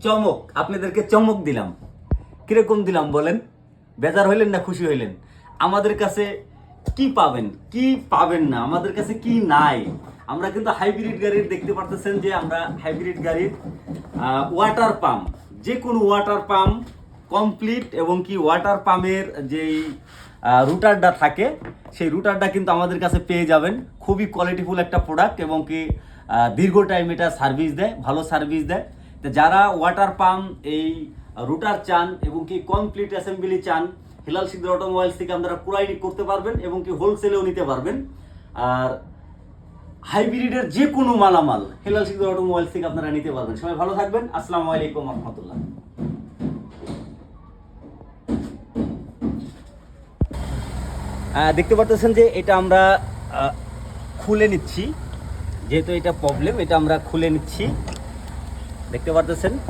চমক, আপনাদেরকে চমক দিলাম। কিরকম দিলাম বলেন? বেজার হইলেন না খুশি হইলেন? আমাদের কাছে কি পাবেন, কি পাবেন না, আমাদের কাছে কি নাই। আমরা কিন্তু হাইব্রিড গাড়ির দেখতে পারতেছেন যে আমরা হাইব্রিড গাড়ির ওয়াটার পাম্প, যে কোনো ওয়াটার পাম্প কমপ্লিট, এবং কি ওয়াটার পাম্পের যেই রুটারটা থাকে সেই রুটারটা কিন্তু আমাদের কাছে পেয়ে যাবেন। খুবই কোয়ালিটিফুল একটা প্রোডাক্ট, এবং কি দীর্ঘ টাইম এটা সার্ভিস দেয়, ভালো সার্ভিস দেয়। তো যারা ওয়াটার পাম্প এই রুটার চান এবং কি কমপ্লিট অ্যাসেম্বলি চান, হেলাল শিকদার অটোমোবাইলস থেকে আপনারা ক্রয় করতে পারবেন এবং কি হোলসেলেও নিতে পারবেন। আর হাইব্রিডের যে কোনো মালামাল হেলাল শিকদার অটোমোবাইলস থেকে আপনারা নিতে পারবেন। সবাই ভালো থাকবেন। আসসালামু আলাইকুম রহমতুল্লাহ। দেখতে পারতেছেন যে এটা আমরা খুলে নিচ্ছি, যেহেতু এটা প্রবলেম, এটা আমরা খুলে নিচ্ছি। দেখতে পারতেছেন।